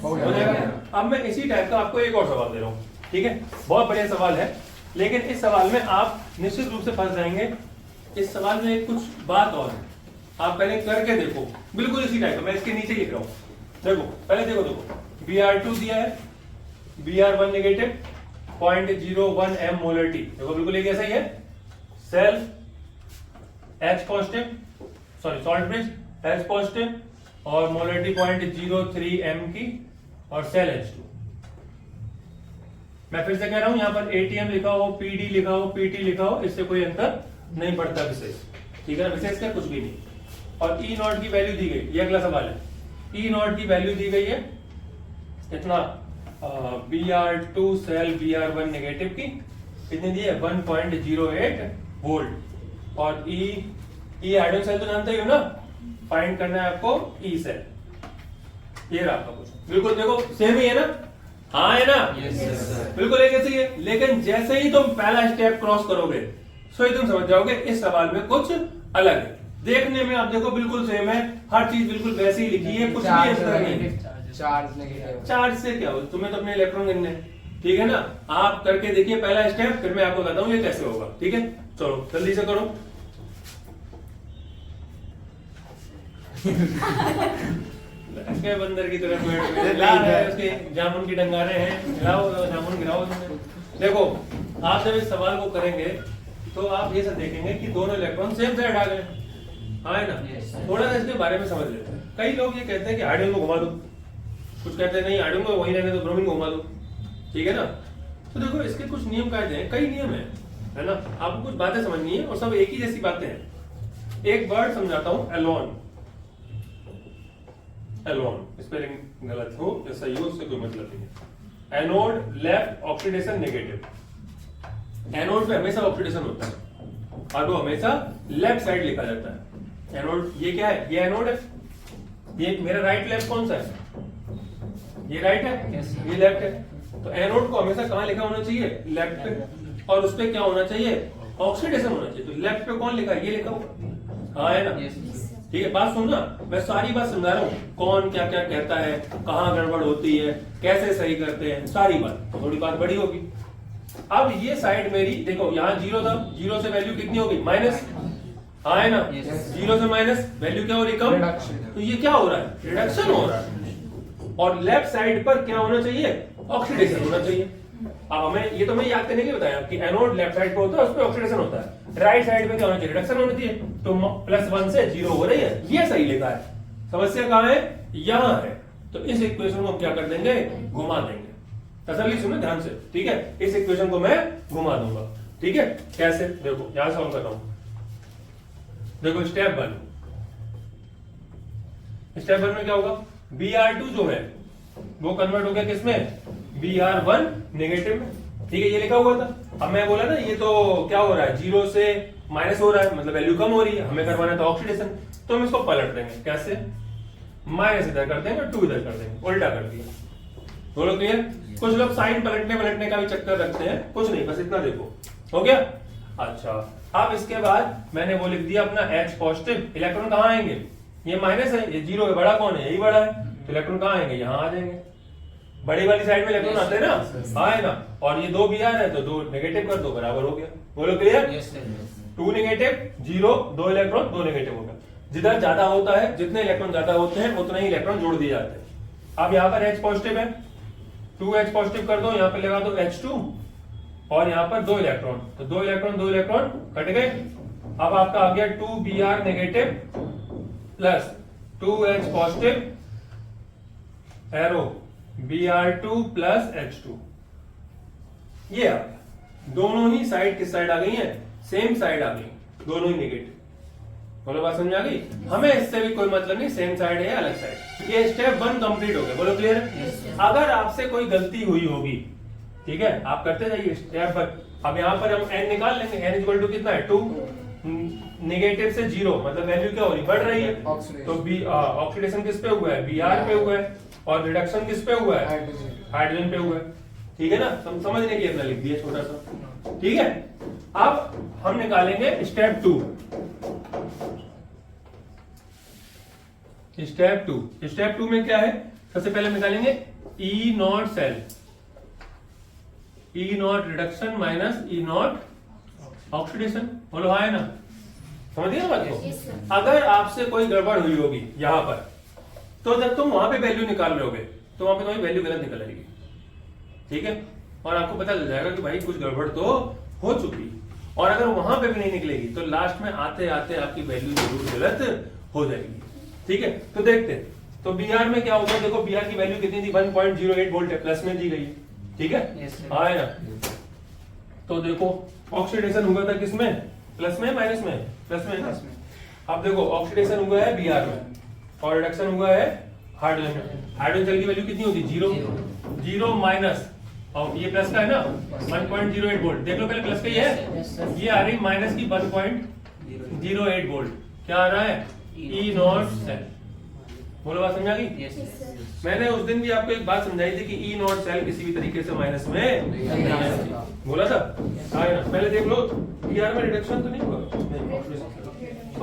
हो जाएगा। अब मैं इसी टाइप का आपको एक और सवाल दे रहा हूँ, ठीक है, बहुत बढ़िया सवाल है, लेकिन इस सवाल में आप निश्चित रूप से फंस जाएंगे। इस सवाल में एक कुछ बात और है, आप पहले करके देखो, बिल्कुल इसी टाइप का, मैं इसके नीचे लिख रहा हूँ, देखो पहले देखो Br2 दिया है, Br1 नेगेटिव 0.01 m मोलरिटी, देखो बिल्कुल एक ऐसा ही है, cell H positive, sorry salt bridge H positive और मोलरिटी 0.03 m की और सेल H2। मैं फिर से कह रहा हूं, यहां पर ATM लिखा हो, PD लिखा हो, PT लिखा हो, इससे कोई अंतर नहीं पड़ता विशेष, ठीक है ना, विशेष का कुछ भी नहीं। और E नॉट की वैल्यू दी गई, ये अगला सवाल है, E नॉट की वैल्यू दी गई है इतना, Br2 सेल Br1 नेगेटिव की कितनी दी है, 1.08 वोल्ट। और E आइडियल सेल तो जानते ही हो ना, फाइंड करना है आपको E सेल, ये रहा आपका क्वेश्चन, बिल्कुल देखो सेम ही है ना, हाँ है ना, बिल्कुल एक ऐसे ही है, लेकिन जैसे ही तुम पहला स्टेप क्रॉस करोगे सो ही तुम समझ जाओगे इस सवाल में कुछ अलग है। देखने में आप देखो बिल्कुल सेम है, हर चीज बिल्कुल वैसी ही लिखी है, कुछ भी इस तरह नहीं है। चार्ज से क्या हो, तुम्हें तो अपने इलेक्ट्रॉन गिनने, ठीक है ना, आप करके देखिए पहला स्टेप, फिर मैं आपको बताता हूँ ये कैसे होगा, ठीक है, चलो जल्दी से करो। इसके बंदर की तरफ उसके जामुन की डंगारे हैं, गिराओ जामुन गिराओ। देखो आप जब इस सवाल को करेंगे तो आप ये सब देखेंगे कि दोनों इलेक्ट्रॉन सेम साइड आ गए, हाँ है ना। थोड़ा सा इसके बारे में समझ लेते हैं। कई लोग ये कहते हैं कि हाइड्रोजन को घुमा दो, कुछ कहते हैं नहीं हाइड्रोजन को वहीं रहने दो, ब्रोमीन को घुमा दो, ठीक है ना। तो देखो इसके कुछ नियम कायदे हैं, कई नियम है ना, आपको कुछ बातें समझनी है और सब एक ही जैसी बातें हैं। एक वर्ड समझाता हूं, एलोन, एलोन स्पेलिंग गलत हो या सही हो उससे कोई मतलब नहीं है। Anode left oxidation negative, anode पे हमेशा ऑक्सीडेशन होता है और वो हमेशा लेफ्ट साइड लिखा जाता है। एनोड ये क्या है, ये एनोड है, ये मेरा राइट लेफ्ट कौन सा है, ये राइट है, ये लेफ्ट है, तो एनोड को हमेशा कहां लिखा होना चाहिए, लेफ्ट पे, और उस पे क्या होना चाहिए, ऑक्सीडेशन होना चाहिए। तो लेफ्ट पे कौन लिखा है, ये लिखा होगा, हाँ है ना, ठीक है। बात सुनना, मैं सारी बात समझा रहा हूँ, कौन क्या क्या कहता है, कहाँ गड़बड़ होती है, कैसे सही करते हैं, सारी बात, थोड़ी बात बड़ी होगी। अब ये साइड मेरी देखो, यहाँ जीरो था, जीरो से वैल्यू कितनी होगी, माइनस, हाँ है ना, जीरो से माइनस वैल्यू क्या हो रही, कम, तो ये क्या हो रहा है, रिडक्शन हो रहा है। और लेफ्ट साइड पर क्या होना चाहिए, ऑक्सीडेशन होना चाहिए। अब हमें ये तो मैं याद करने के लिए बताया कि एनोड लेफ्ट साइड पे होता है, उस पर ऑक्सीडेशन होता है, राइट साइड पे क्या होना चाहिए, रिडक्शन होनी चाहिए। तो +1 से 0 हो रही है, ये सही लिखा है। समस्या कहाँ है, यहाँ है। तो इस इक्वेशन को हम क्या कर देंगे, घुमा देंगे। तसल्ली सुनो ध्यान से, ठीक है, इस इक्वेशन को मैं घुमा दूंगा, ठीक है। कैसे, देखो यहां सॉल्व कर रहा हूं, देखो स्टेप 1, स्टेप 1 में क्या होगा, Br2 जो है वो कन्वर्ट हो गया किसमें, Br1 नेगेटिव में, ठीक है, ये लिखा हुआ था। अब मैं बोला ना ये तो क्या हो रहा है, 0 से माइनस हो रहा है, मतलब वैल्यू कम हो रही है, हमें करवाना था ऑक्सीडेशन, तो हम इसको पलट देंगे, कैसे, माइनस इधर कर देंगे और 2 इधर कर देंगे, उल्टा कर दिया। बोलो क्लियर। कुछ लोग साइन पलटने का भी चक्कर रखते हैं, कुछ नहीं, बस इतना देखो, हो गया। अच्छा, अब इसके बाद मैंने वो लिख दिया अपना H पॉजिटिव, इलेक्ट्रॉन कहाँ आएंगे, ये माइनस है, ये 0 है, बड़ा कौन है, यही बड़ा है, तो इलेक्ट्रॉन कहाँ आएंगे, यहाँ आ जाएंगे, बड़ी वाली साइड में इलेक्ट्रॉन आते हैं ना, आएगा। और ये 2 Br है तो 2 नेगेटिव कर दो, बराबर हो गया। बोलो क्लियर, 2 नेगेटिव 0, 2 इलेक्ट्रॉन 2 नेगेटिव होगा। जिधर ज्यादा होता है, जितने इलेक्ट्रॉन ज्यादा होते हैं उतने ही इलेक्ट्रॉन जोड़ दिए जाते हैं। अब यहाँ पर H पॉजिटिव है, 2H पॉजिटिव कर दो, यहाँ पे लगा दो H2 और यहाँ पर 2 इलेक्ट्रॉन, तो 2 इलेक्ट्रॉन कट गए। अब आपका आ गया 2 Br negative plus 2H positive, arrow Br2 plus H2, ये आ गया। दोनों ही साइड किस साइड आ गई है, सेम साइड आ गई, दोनों ही नेगेटिव। बोलो बात समझ आ गई, हमें इससे भी कोई मतलब नहीं, सेम साइड है या अलग साइड। ये स्टेप 1 कंप्लीट हो गया। बोलो क्लियर है। अगर आपसे कोई गलती हुई होगी, ठीक है, आप करते जाइए स्टेप 1। अब यहाँ पर हम n निकाल लेंगे, n इक्वल टू कितना है, 2, नेगेटिव से 0, मतलब वैल्यू क्या हो रही, बढ़ रही है, तो ऑक्सीडेशन किस पे हुआ है, Br पे हुआ है, और रिडक्शन किस पे हुआ है, हाइड्रोजन पे हुआ है, ठीक है ना। समझने के लिए लिख दिया छोटा सा, ठीक है। अब हम निकालेंगे स्टेप 2। स्टेप 2 में क्या है, सबसे पहले निकालेंगे E not cell, E naught reduction minus E naught oxidation. बोलो हाँ है ना, समझ गए बात को। अगर आपसे कोई गड़बड़ हुई होगी यहां पर, तो जब तुम वहां पे वैल्यू निकाल लोगे तो वहां पे तुम्हारी वैल्यू गलत निकल आएगी, ठीक है, और आपको पता चल जाएगा कि भाई कुछ गड़बड़ तो हो चुकी। और अगर वहां पे भी नहीं निकलेगी तो लास्ट में आते आते आपकी वैल्यू जरूर गलत हो जाएगी, ठीक है। तो देखते हैं, तो बीआर में क्या होगा, देखो बीआर की वैल्यू कितनी थी 1.08 वोल्ट है, प्लस में दी गई है, ठीक है, हाँ है ना। तो देखो ऑक्सीडेशन हुआ था किसमें, प्लस में माइनस में, प्लस में ना। अब देखो ऑक्सीडेशन हुआ है बीआर में और रिडक्शन हुआ है हाइड्रोजन में। हाइड्रोजन की वैल्यू कितनी होती है, 0 माइनस, और ये प्लस का है ना 1.08 वोल्ट, देख लो पहले प्लस का ही है, ये आ रही माइनस की 1.08 वोल्ट, क्या आ रहा है ई नॉट सेल। बोलो बात समझा गई। मैंने उस दिन भी आपको एक बात समझाई थी कि ई नॉट सेल किसी भी तरीके से माइनस में नहीं आना, बोला था, पहले देख लो बीआर में रिडक्शन तो नहीं हुआ,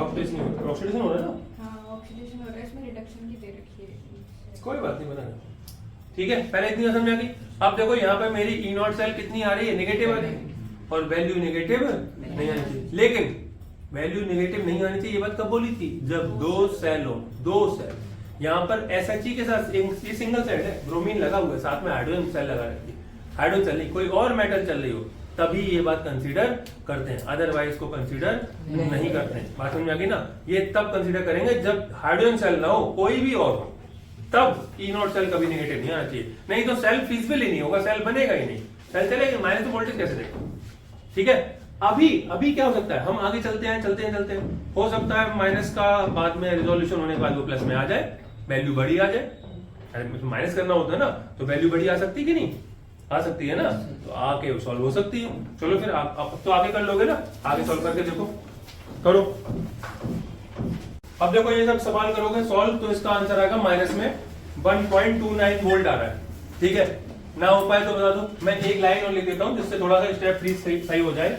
ऑक्सीडेशन हो रहा है ना, ऑक्सीडेशन हो रहा है, इसमें रिडक्शन की दे रखी है, कोई बात नहीं बना, ठीक है। पहले इतनी समझा गई। अब देखो यहाँ पे मेरी ई नॉट सेल कितनी आ रही है, नेगेटिव आ रही है, और वैल्यू नेगेटिव नहीं आनी चाहिए। लेकिन वैल्यू नेगेटिव नहीं आनी चाहिए, ये बात कब बोली थी, जब दो सेल हो, दो सेल, यहाँ पर SHE के साथ ये सिंगल सेल है, ब्रोमीन लगा हुआ है, साथ में हाइड्रोजन सेल लगा रहती है, हाइड्रोजन सेल नहीं, कोई और मेटल चल रही हो तभी ये बात कंसीडर करते हैं, अदरवाइज को कंसीडर नहीं करते हैं। बात समझ आ गई ना। ये तब कंसीडर करेंगे जब हाइड्रोजन सेल ना हो, कोई भी और हो, तब ई नॉट सेल कभी नेगेटिव नहीं आना चाहिए, नहीं तो सेल फिजिबल ही नहीं होगा, सेल बनेगा ही नहीं, सेल चलेगा माइनस तो वोल्टेज कैसे देगा, ठीक है। अभी क्या हो सकता है, हम आगे चलते हैं, हो सकता है माइनस का बाद में रिजोल्यूशन होने के बाद वो प्लस में आ जाए, वैल्यू बड़ी आ जाए, माइनस करना होता है ना, तो वैल्यू बड़ी आ सकती है कि नहीं, आ सकती है ना, तो आके सॉल्व हो सकती है। चलो फिर आप तो आगे कर लोगे ना, आगे सॉल्व करके देखो, करो। अब देखो ये सब सवाल करोगे सॉल्व, तो इसका आंसर आएगा माइनस में 1.29 वोल्ट आ रहा है, ठीक है ना। हो पाए तो बता दो, मैं एक लाइन और लिख देता हूं जिससे थोड़ा सा स्टेप फ्री सही हो जाए।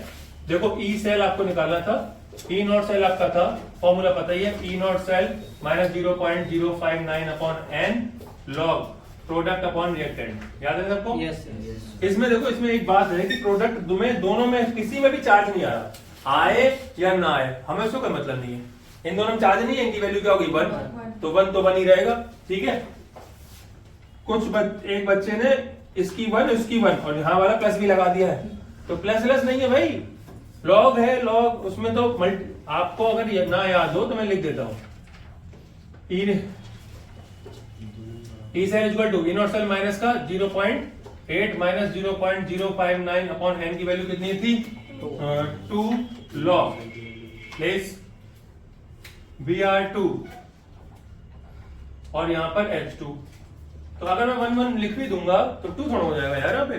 देखो ई सेल आपको निकालना था, ई नॉट सेल आपका था, फॉर्मूला पता ही है, E not cell minus 0.059 upon N log product upon reactant, याद है सबको? यस। इसमें देखो, इसमें एक बात है कि प्रोडक्ट में दोनों में किसी में भी चार्ज नहीं आ रहा, आए या ना आए हमें उसको कोई मतलब नहीं है, इन दोनों में चार्ज नहीं है, इनकी वैल्यू क्या होगी 1, तो 1 तो 1 ही रहेगा, ठीक है। एक बच्चे ने इसकी 1 इसकी 1 और यहाँ वाला प्लस भी लगा दिया है, तो प्लस प्लस नहीं है भाई, लॉग है, लॉग उसमें तो आपको अगर ना याद हो तो मैं लिख देता हूं, E cell equal to E not cell minus का 0.8 माइनस 0.059 अपॉन एन की वैल्यू कितनी थी 2 लॉग प्लेस Br2 और यहां पर H2। तो अगर मैं 1 1 लिख भी दूंगा तो 2 थोड़ा हो जाएगा यार यहाँ पे,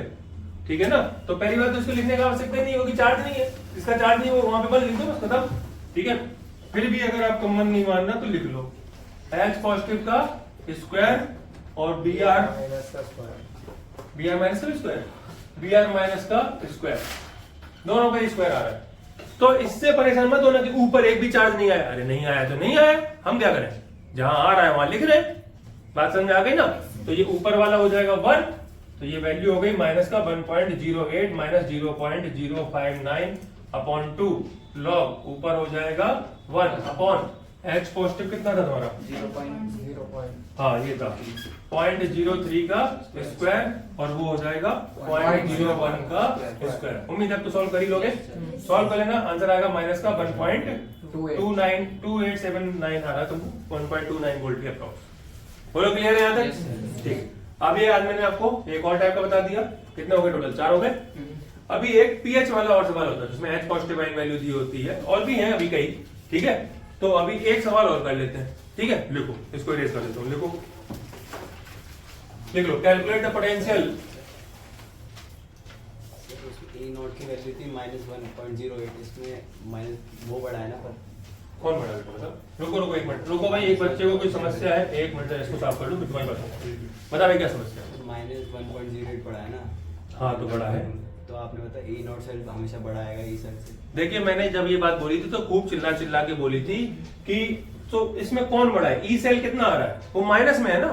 ठीक है ना। तो पहली बात तो इसको लिखने का आवश्यकता नहीं होगी, चार्ज नहीं है, इसका चार्ज नहीं है, वो वहां पे 1 लिख दो बस खत्म, ठीक है। फिर भी अगर आपको मन नहीं मानना तो लिख लो H पॉजिटिव का स्क्वायर और Br माइनस का स्क्वायर, Br माइनस का स्क्वायर, दोनों का स्क्वायर आ रहा है। तो इससे परेशान मत होना कि ऊपर एक भी चार्ज नहीं आया, अरे नहीं आया तो नहीं आया, हम क्या करें, जहां आ रहा है वहां लिख रहे, बात समझ आ गई ना। तो ये ऊपर वाला हो जाएगा 1, तो ये वैल्यू हो गई माइनस का 1.08 माइनस 0.059 अपॉन 2 लॉग, ऊपर हो जाएगा 1 अपॉन H पॉजिटिव कितना था तुम्हारा 0.0. हाँ ये था 0.03 का स्क्वायर और वो हो जाएगा 0.01 का स्क्वायर। उम्मीद है आप तो सॉल्व कर ही लोगे, सॉल्व कर लेना, आंसर आएगा माइनस का 1.2879 आ रहा है तुमको 1.29 वोल्ट के अप्रॉक्स। बोलो क्लियर है यहाँ तक, ठीक। अब ये आज मैंने आपको एक और टाइप का बता दिया, कितने हो गए टोटल 4 हो गए। अभी एक पीएच वाला और सवाल होता है जिसमें H पॉजिटिव आयन वैल्यू दी होती है, और भी है अभी कई, ठीक है। तो अभी एक सवाल और कर लेते हैं, ठीक है। लिखो, इसको इरेज कर देता हूं, लिखो, लिख लो, calculate the potential. E naught की वैल्यू थी -1.08, इसमें माइनस वो बढ़ा है ना, पर कौन बढ़ा बेटा बता। रुको एक मिनट, रुको भाई, एक बच्चे को कोई समस्या है, एक मिनट इसको साफ कर लूं फिर तुम्हारी बात बता भाई क्या समस्या है। -1.08 बढ़ा है ना। हाँ तो बड़ा है, तो आपने बताया ए नॉट सेल हमेशा बढ़ाएगा ई सेल से। देखिए मैंने जब ये बात बोली थी तो खूब चिल्ला के बोली थी कि तो इसमें कौन बड़ा है, ई सेल कितना आ रहा है, वो माइनस में है ना,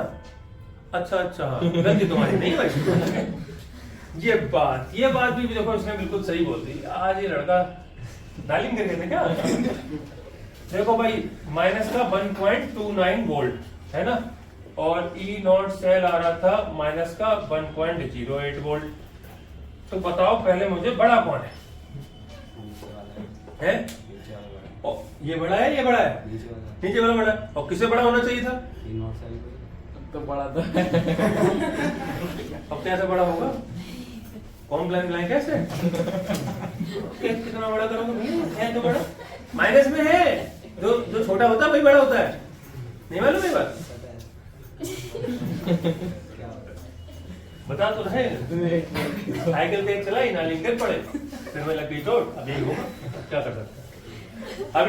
अच्छा अच्छा, गलती तुम्हारी नहीं भाई। ये बात भी देखो उसने बिल्कुल सही बोल दी। आज ये लड़का डायलिंग करके थे क्या? देखो भाई माइनस का 1.29 वोल्ट है ना, और ई नॉट सेल आ रहा था माइनस का 1.08 वोल्ट। तो बताओ पहले मुझे बड़ा कौन है? नीचे वाला है? नीचे वाला बड़ा ओ, ये बड़ा है, ये बड़ा है, नीचे वाला बड़ा है। और किससे बड़ा होना चाहिए था? ई नॉट सेल तो बड़ा था। अब कैसे बड़ा होगा? कौन ब्लैंक कैसे? कितना बड़ा करोगे? है तो बड़ा, माइनस में है। जो छोटा होता है वही बड़ा होता है, नहीं मालूम ये बात? क्या बता तो रहे। साइकिल तेज चलाई ना, लिंक पड़े, फिर मैं लग गई चोट। अब यही होगा, क्या कर सकते हैं अभी।